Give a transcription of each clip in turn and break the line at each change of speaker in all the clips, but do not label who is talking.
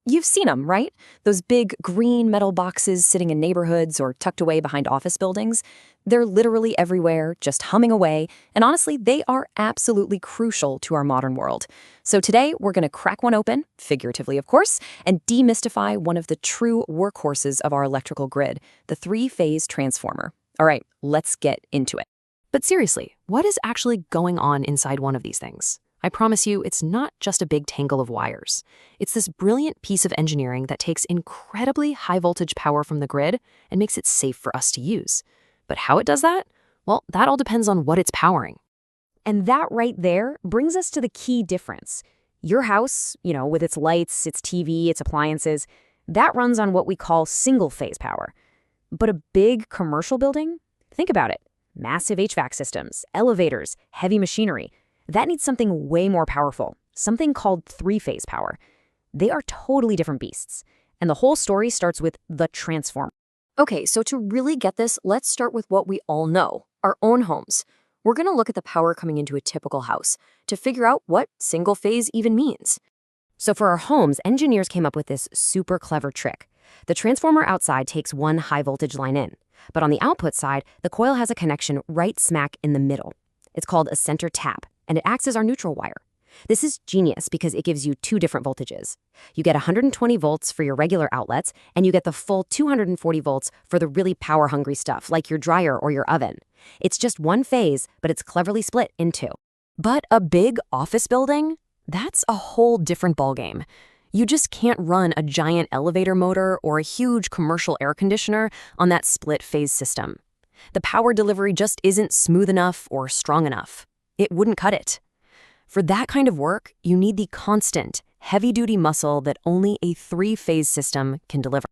You've seen them, right? Those big green metal boxes sitting in neighborhoods or tucked away behind office buildings. They're literally everywhere, just humming away, and honestly, they are absolutely crucial to our modern world. So today, we're going to crack one open, figuratively of course, and demystify one of the true workhorses of our electrical grid, the three-phase transformer. All right, let's get into it.
But seriously, what is actually going on inside one of these things? I promise you, it's not just a big tangle of wires. It's this brilliant piece of engineering that takes incredibly high voltage power from the grid and makes it safe for us to use. But how it does that? Well, that all depends on what it's powering.
And that right there brings us to the key difference. Your house, with its lights, its TV, its appliances, that runs on what we call single-phase power. But a big commercial building? Think about it. Massive HVAC systems, elevators, heavy machinery. That needs something way more powerful, something called three-phase power. They are totally different beasts. And the whole story starts with the transformer. Okay, so to really get this, let's start with what we all know, our own homes. We're going to look at the power coming into a typical house to figure out what single phase even means. So for our homes, engineers came up with this super clever trick. The transformer outside takes one high voltage line in, but on the output side, the coil has a connection right smack in the middle. It's called a center tap, and it acts as our neutral wire. This is genius because it gives you two different voltages. You get 120 volts for your regular outlets, and you get the full 240 volts for the really power-hungry stuff, like your dryer or your oven. It's just one phase, but it's cleverly split in two. But a big office building? That's a whole different ballgame. You just can't run a giant elevator motor or a huge commercial air conditioner on that split-phase system. The power delivery just isn't smooth enough or strong enough. It wouldn't cut it. For that kind of work, you need the constant, heavy-duty muscle that only a three-phase system can deliver.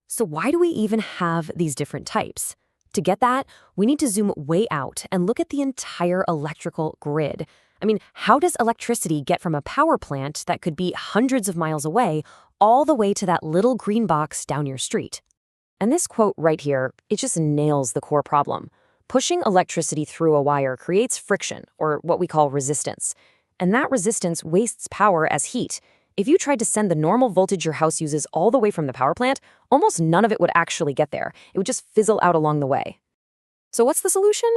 So why do we even have these different types? To get that, we need to zoom way out and look at the entire electrical grid. I mean, how does electricity get from a power plant that could be hundreds of miles away all the way to that little green box down your street? And this quote right here, it just nails the core problem. Pushing electricity through a wire creates friction, or what we call resistance. And that resistance wastes power as heat. If you tried to send the normal voltage your house uses all the way from the power plant, almost none of it would actually get there. It would just fizzle out along the way. So what's the solution?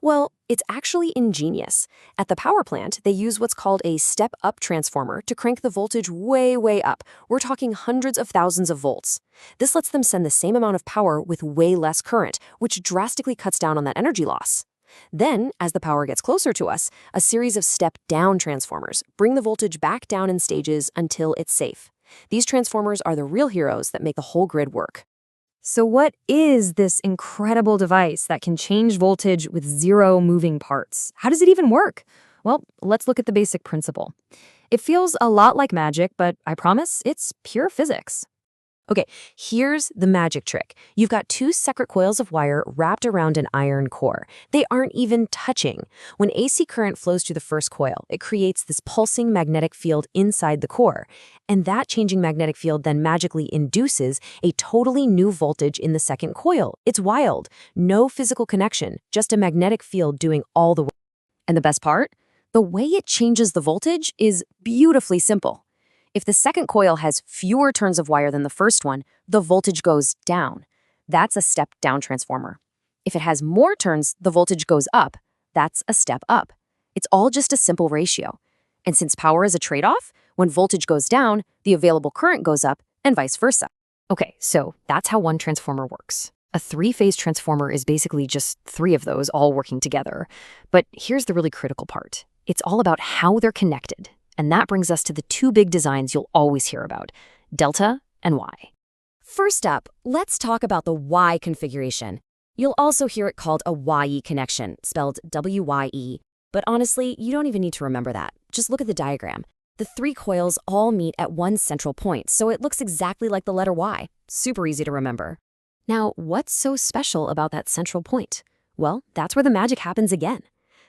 Well, it's actually ingenious. At the power plant, they use what's called a step-up transformer to crank the voltage way, way up. We're talking hundreds of thousands of volts. This lets them send the same amount of power with way less current, which drastically cuts down on that energy loss. Then, as the power gets closer to us, a series of step-down transformers bring the voltage back down in stages until it's safe. These transformers are the real heroes that make the whole grid work. So what is this incredible device that can change voltage with zero moving parts? How does it even work? Well, let's look at the basic principle. It feels a lot like magic, but I promise it's pure physics. Okay, here's the magic trick. You've got two separate coils of wire wrapped around an iron core. They aren't even touching. When AC current flows through the first coil, it creates this pulsing magnetic field inside the core. And that changing magnetic field then magically induces a totally new voltage in the second coil. It's wild. No physical connection, just a magnetic field doing all the work. And the best part? The way it changes the voltage is beautifully simple. If the second coil has fewer turns of wire than the first one, the voltage goes down. That's a step-down transformer. If it has more turns, the voltage goes up. That's a step up. It's all just a simple ratio. And since power is a trade-off, when voltage goes down, the available current goes up, and vice versa. Okay, so that's how one transformer works. A three-phase transformer is basically just three of those all working together. But here's the really critical part. It's all about how they're connected. And that brings us to the two big designs you'll always hear about, Delta and Wye. First up, let's talk about the Wye configuration. You'll also hear it called a Wye connection, spelled W-Y-E. But honestly, you don't even need to remember that. Just look at the diagram. The three coils all meet at one central point, so it looks exactly like the letter Y. Super easy to remember. Now, what's so special about that central point? Well, that's where the magic happens again.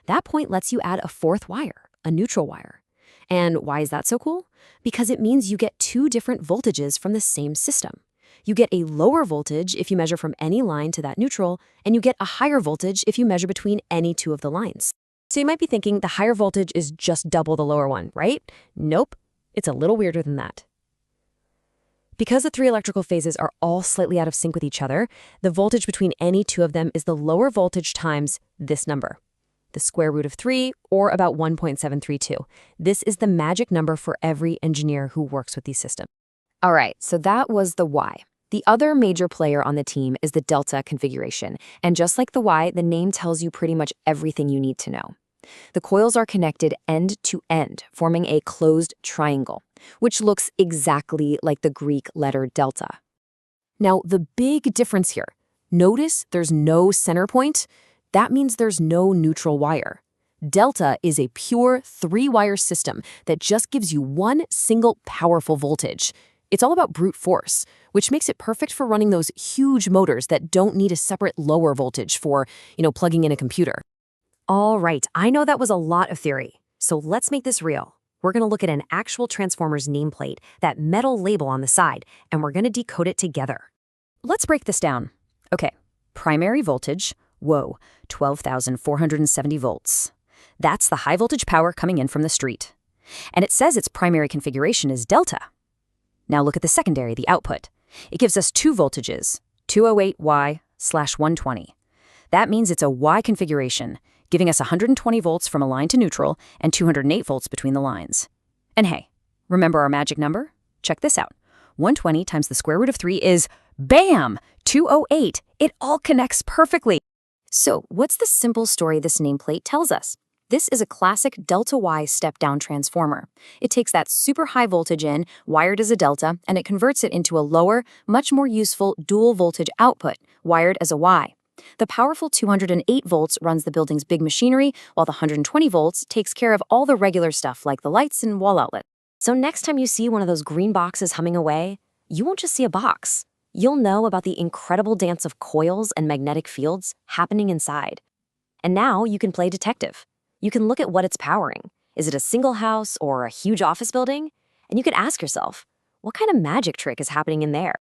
That point lets you add a fourth wire, a neutral wire. And why is that so cool? Because it means you get two different voltages from the same system. You get a lower voltage if you measure from any line to that neutral, and you get a higher voltage if you measure between any two of the lines. So you might be thinking the higher voltage is just double the lower one, right? Nope, it's a little weirder than that. Because the three electrical phases are all slightly out of sync with each other, the voltage between any two of them is the lower voltage times this number, the square root of 3, or about 1.732. This is the magic number for every engineer who works with these systems.
All right, so that was the Wye. The other major player on the team is the Delta configuration, and just like the Wye, the name tells you pretty much everything you need to know. The coils are connected end to end, forming a closed triangle, which looks exactly like the Greek letter delta. Now, the big difference here, notice there's no center point. That means there's no neutral wire. Delta is a pure three-wire system that just gives you one single powerful voltage. It's all about brute force, which makes it perfect for running those huge motors that don't need a separate lower voltage for, plugging in a computer.
All right, I know that was a lot of theory, so let's make this real. We're going to look at an actual transformer's nameplate, that metal label on the side, and we're going to decode it together. Let's break this down. Okay, primary voltage, 12,470 volts. That's the high voltage power coming in from the street. And it says its primary configuration is delta. Now look at the secondary, the output. It gives us two voltages, 208Y/120. That means it's a Y configuration, giving us 120 volts from a line to neutral and 208 volts between the lines. And hey, remember our magic number? Check this out. 120 times the square root of 3 is, bam, 208. It all connects perfectly.
So what's the simple story this nameplate tells us? This is a classic Delta-Y step-down transformer. It takes that super high voltage in, wired as a delta, and it converts it into a lower, much more useful dual voltage output, wired as a Y. The powerful 208 volts runs the building's big machinery, while the 120 volts takes care of all the regular stuff like the lights and wall outlets. So next time you see one of those green boxes humming away, you won't just see a box. You'll know about the incredible dance of coils and magnetic fields happening inside. And now you can play detective. You can look at what it's powering. Is it a single house or a huge office building? And you could ask yourself, what kind of magic trick is happening in there?